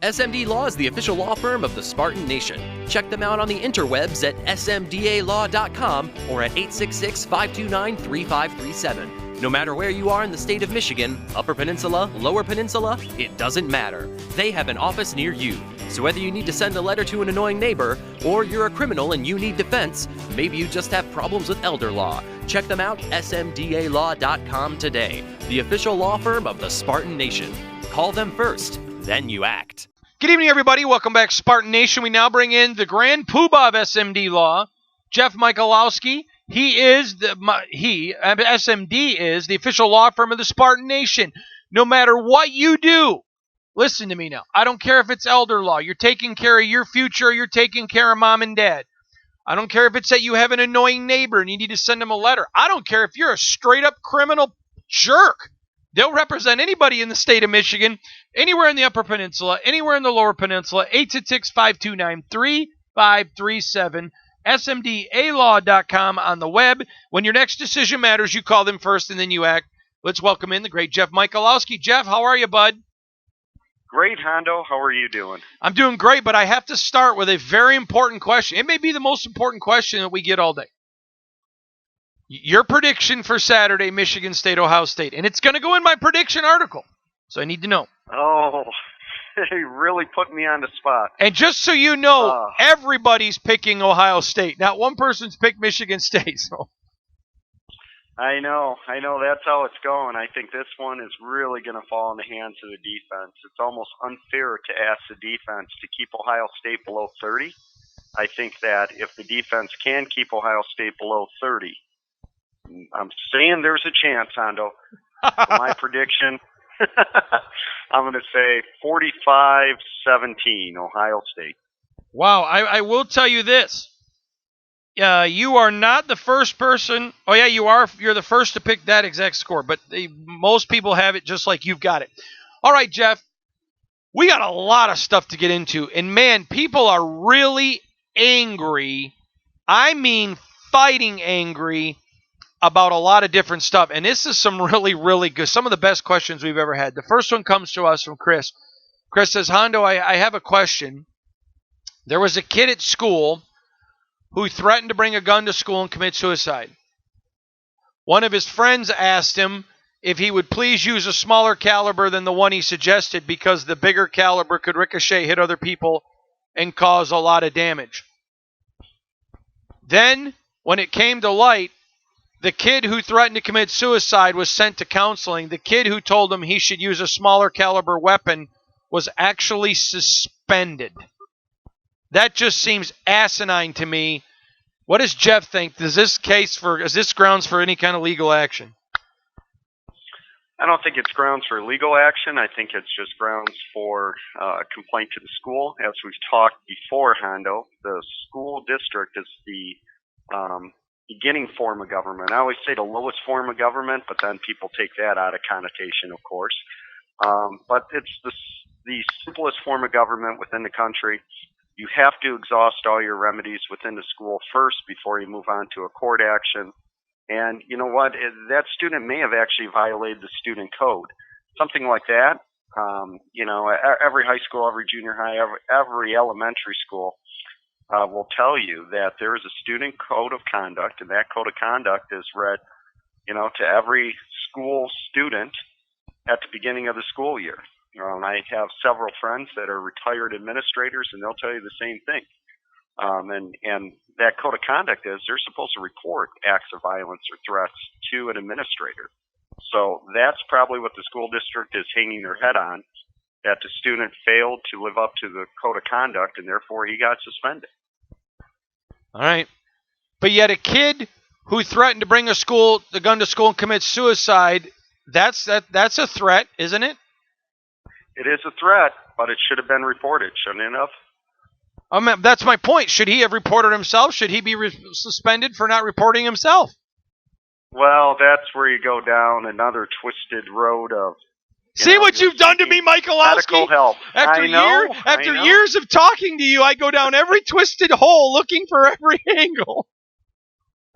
SMD Law is the official law firm of the Spartan Nation. Check them out on the interwebs at smdalaw.com or at 866-529-3537. No matter where you are in the state of Michigan, Upper Peninsula, Lower Peninsula, it doesn't matter. They have an office near you. So whether you need to send a letter to an annoying neighbor, or you're a criminal and you need defense, maybe you just have problems with elder law, check them out, smdalaw.com today. The official law firm of the Spartan Nation. Call them first, then you act. Good evening, everybody. Welcome back, Spartan Nation. We now bring in the grand poobah of SMD Law, Jeff Michalowski. SMD is the official law firm of the Spartan Nation. No matter what you do, listen to me now. I don't care if it's elder law. You're taking care of your future. Or you're taking care of mom and dad. I don't care if it's that you have an annoying neighbor and you need to send them a letter. I don't care if you're a straight-up criminal jerk. They'll represent anybody in the state of Michigan, anywhere in the Upper Peninsula, anywhere in the Lower Peninsula, 866-529-3537, smdalaw.com on the web. When your next decision matters, you call them first and then you act. Let's welcome in the great Jeff Michalowski. Jeff, how are you, bud? Great, Hondo. How are you doing? I'm doing great, but I have to start with a very important question. It may be the most important question that we get all day. Your prediction for Saturday, Michigan State, Ohio State. And it's going to go in my prediction article. So I need to know. Oh, you really put me on the spot. And just so you know, everybody's picking Ohio State. Not one person's picked Michigan State. So. I know. That's how it's going. I think this one is really going to fall in the hands of the defense. It's almost unfair to ask the defense to keep Ohio State below 30. I think that if the defense can keep Ohio State below 30, I'm saying there's a chance, Hondo. My prediction, I'm going to say 45-17, Ohio State. Wow, I will tell you this. You are not the first person. Oh, yeah, you are. You're the first to pick that exact score, but most people have it just like you've got it. All right, Jeff, we got a lot of stuff to get into, and, man, people are really angry. I mean fighting angry about a lot of different stuff. And this is some really, really good, some of the best questions we've ever had. The first one comes to us from Chris. Chris says, Hondo, I have a question. There was a kid at school who threatened to bring a gun to school and commit suicide. One of his friends asked him if he would please use a smaller caliber than the one he suggested because the bigger caliber could ricochet, hit other people, and cause a lot of damage. Then, when it came to light, the kid who threatened to commit suicide was sent to counseling. The kid who told him he should use a smaller caliber weapon was actually suspended. That just seems asinine to me. What does Jeff think? Is this grounds for any kind of legal action? I don't think it's grounds for legal action. I think it's just grounds for a complaint to the school. As we've talked before, Hondo, the school district is the beginning form of government. I always say the lowest form of government, but then people take that out of connotation, of course. But it's the simplest form of government within the country. You have to exhaust all your remedies within the school first before you move on to a court action. And you know what? That student may have actually violated the student code. Something like that. Every high school, every junior high, every elementary school will tell you that there is a student code of conduct, and that code of conduct is read, to every school student at the beginning of the school year. And I have several friends that are retired administrators, and they'll tell you the same thing. And that code of conduct is they're supposed to report acts of violence or threats to an administrator. So that's probably what the school district is hanging their head on, that the student failed to live up to the code of conduct, and therefore he got suspended. All right. But yet a kid who threatened to bring the gun to school and commit suicide, that's a threat, isn't it? It is a threat, but it should have been reported, shouldn't it have? That's my point. Should he have reported himself? Should he be suspended for not reporting himself? Well, that's where you go down another twisted road of... See what you've done to me, Michalowski? Medical help. After years of talking to you, I go down every twisted hole looking for every angle.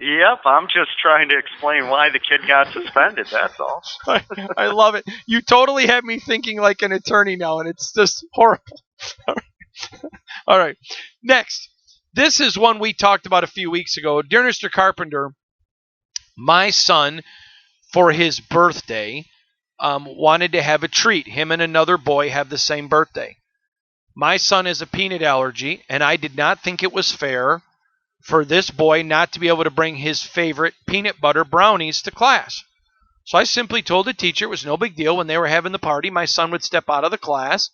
Yep, I'm just trying to explain why the kid got suspended, that's all. I love it. You totally have me thinking like an attorney now, and it's just horrible. All right. Next. This is one we talked about a few weeks ago. Dear Mr. Carpenter, my son, for his birthday, wanted to have a treat. Him and another boy have the same birthday. My son has a peanut allergy, and I did not think it was fair for this boy not to be able to bring his favorite peanut butter brownies to class. So I simply told the teacher it was no big deal when they were having the party. My son would step out of the class.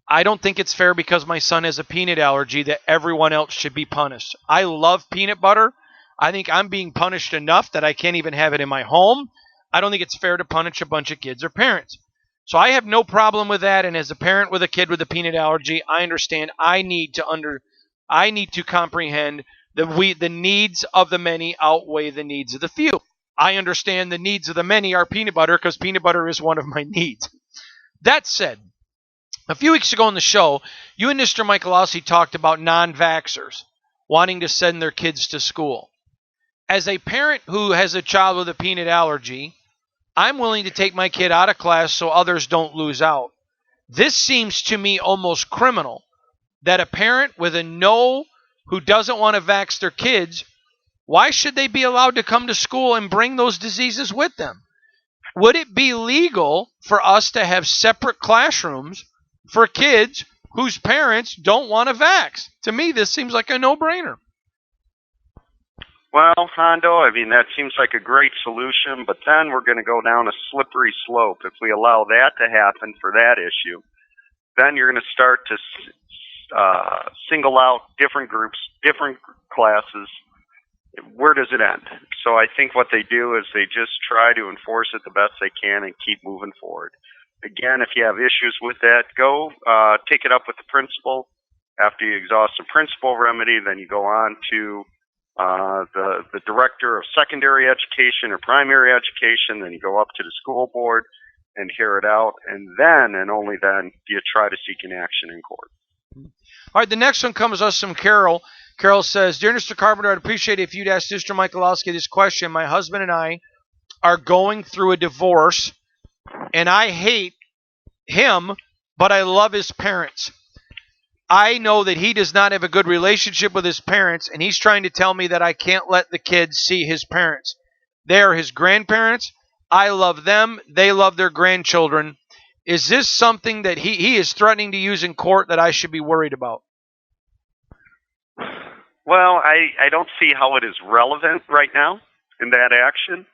I don't think it's fair because my son has a peanut allergy that everyone else should be punished. I love peanut butter. I think I'm being punished enough that I can't even have it in my home. I don't think it's fair to punish a bunch of kids or parents. So I have no problem with that. And as a parent with a kid with a peanut allergy, I understand I need to comprehend the needs of the many outweigh the needs of the few. I understand the needs of the many are peanut butter because peanut butter is one of my needs. That said, a few weeks ago on the show, you and Mr. Michalowski talked about non-vaxxers wanting to send their kids to school. As a parent who has a child with a peanut allergy, I'm willing to take my kid out of class so others don't lose out. This seems to me almost criminal that a parent with a no who doesn't want to vax their kids, why should they be allowed to come to school and bring those diseases with them? Would it be legal for us to have separate classrooms for kids whose parents don't want to vax? To me, this seems like a no-brainer. Well, Hondo, I mean, that seems like a great solution, but then we're going to go down a slippery slope. If we allow that to happen for that issue, then you're going to start to single out different groups, different classes. Where does it end? So I think what they do is they just try to enforce it the best they can and keep moving forward. Again, if you have issues with that, go take it up with the principal. After you exhaust the principal remedy, then you go on to the director of secondary education or primary education. Then you go up to the school board and hear it out. And then, and only then, do you try to seek an action in court. All right, the next one comes to us from Carol. Carol says, Dear Mr. Carpenter, I'd appreciate it if you'd ask Mr. Michalowski this question. My husband and I are going through a divorce, and I hate him, but I love his parents. I know that he does not have a good relationship with his parents, and he's trying to tell me that I can't let the kids see his parents. They are his grandparents. I love them. They love their grandchildren. Is this something that he is threatening to use in court that I should be worried about? Well, I don't see how it is relevant right now in that action.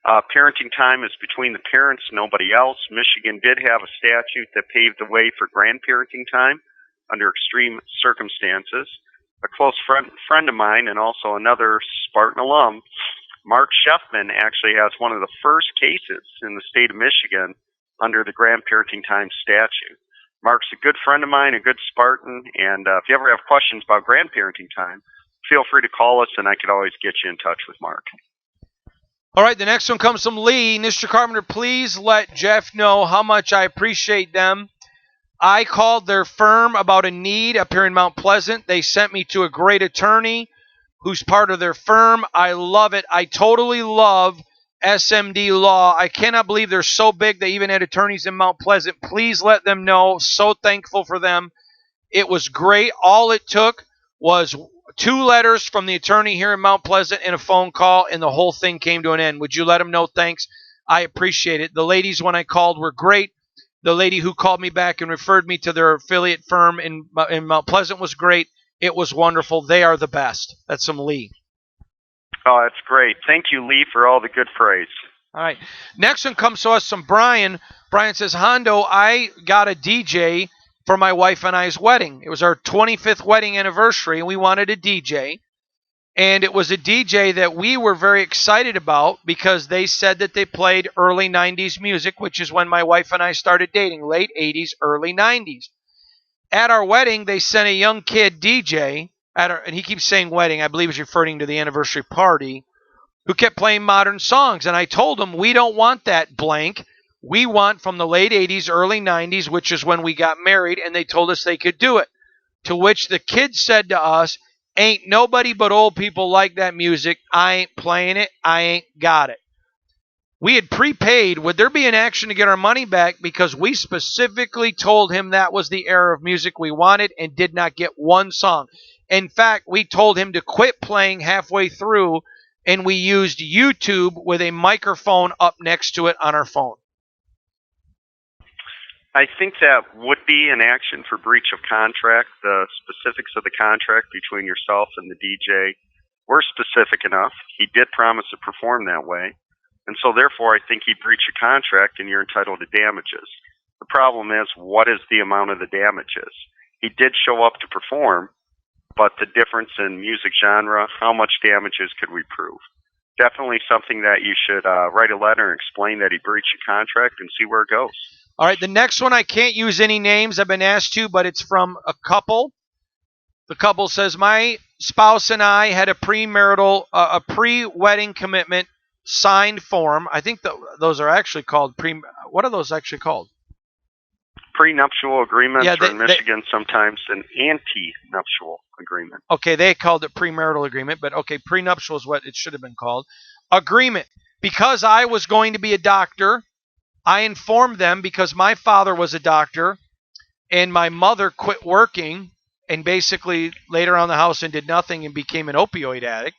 Parenting time is between the parents, nobody else. Michigan did have a statute that paved the way for grandparenting time under extreme circumstances. A close friend of mine and also another Spartan alum, Mark Sheffman, actually has one of the first cases in the state of Michigan under the grandparenting time statute. Mark's a good friend of mine, a good Spartan, and if you ever have questions about grandparenting time, feel free to call us, and I could always get you in touch with Mark. All right, the next one comes from Lee. Mr. Carpenter, please let Jeff know how much I appreciate them. I called their firm about a need up here in Mount Pleasant. They sent me to a great attorney who's part of their firm. I love it. I totally love SMD Law. I cannot believe they're so big they even had attorneys in Mount Pleasant. Please let them know. So thankful for them. It was great. All it took was 2 letters from the attorney here in Mount Pleasant and a phone call, and the whole thing came to an end. Would you let them know? Thanks. I appreciate it. The ladies, when I called, were great. The lady who called me back and referred me to their affiliate firm in Mount Pleasant was great. It was wonderful. They are the best. That's from Lee. Oh, that's great. Thank you, Lee, for all the good praise. All right. Next one comes to us from Brian. Brian says, Hondo, I got a DJ for my wife and I's wedding. It was our 25th wedding anniversary, and we wanted a DJ. And it was a DJ that we were very excited about because they said that they played early 90s music, which is when my wife and I started dating, late 80s, early 90s. At our wedding, they sent a young kid DJ, and he keeps saying wedding, I believe he's referring to the anniversary party, who kept playing modern songs. And I told him, we don't want that blank. We want from the late 80s, early 90s, which is when we got married, and they told us they could do it. To which the kid said to us, ain't nobody but old people like that music. I ain't playing it. I ain't got it. We had prepaid. Would there be an action to get our money back because we specifically told him that was the era of music we wanted and did not get one song? In fact, we told him to quit playing halfway through, and we used YouTube with a microphone up next to it on our phone. I think that would be an action for breach of contract. The specifics of the contract between yourself and the DJ were specific enough. He did promise to perform that way. And so therefore, I think he breached a contract and you're entitled to damages. The problem is, what is the amount of the damages? He did show up to perform, but the difference in music genre, how much damages could we prove? Definitely something that you should write a letter and explain that he breached a contract and see where it goes. All right, the next one, I can't use any names. I've been asked to, but it's from a couple. The couple says, my spouse and I had a pre-wedding commitment signed form. I think those are actually called what are those actually called? Prenuptial agreements, yeah, or in Michigan sometimes an anti-nuptial agreement. Okay, they called it premarital agreement, but okay, prenuptial is what it should have been called. Agreement. Because I was going to be a doctor, I informed them, because my father was a doctor and my mother quit working and basically laid around the house and did nothing and became an opioid addict,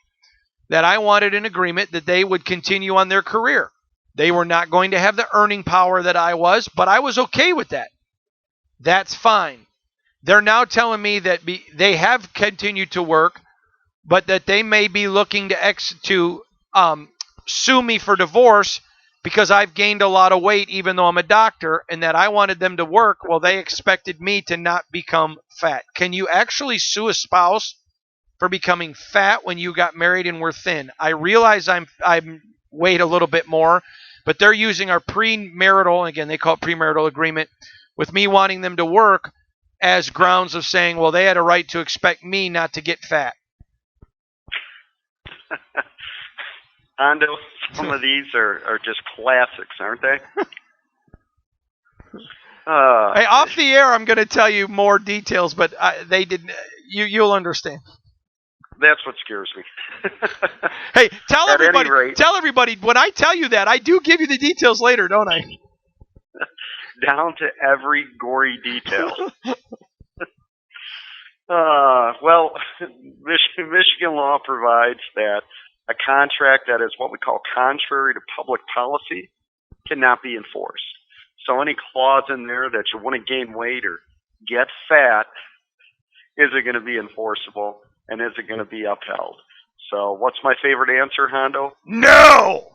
that I wanted an agreement that they would continue on their career. They were not going to have the earning power that I was, but I was okay with that. That's fine. They're now telling me that they have continued to work, but that they may be looking to sue me for divorce because I've gained a lot of weight even though I'm a doctor, and that I wanted them to work. Well, they expected me to not become fat. Can you actually sue a spouse for becoming fat when you got married and were thin? I realize I'm weighed a little bit more, but they're using our premarital, again, they call it premarital agreement, with me wanting them to work as grounds of saying, well, they had a right to expect me not to get fat. Hondo, some of these are just classics, aren't they? Hey, off the air, I'm going to tell you more details, but they didn't. You'll understand. That's what scares me. Hey, tell everybody. Rate, tell everybody when I tell you that I do give you the details later, don't I? Down to every gory detail. Well, Michigan law provides that a contract that is what we call contrary to public policy cannot be enforced. So any clause in there that you want to gain weight or get fat, is it going to be enforceable and is it going to be upheld? So what's my favorite answer, Hondo? No!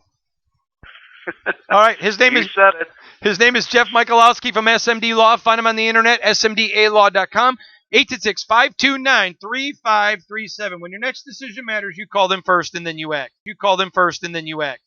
All right, his name you said it. His name is Jeff Michalowski from SMD Law. Find him on the internet, smdalaw.com, 866-529-3537. When your next decision matters, you call them first and then you act. You call them first and then you act.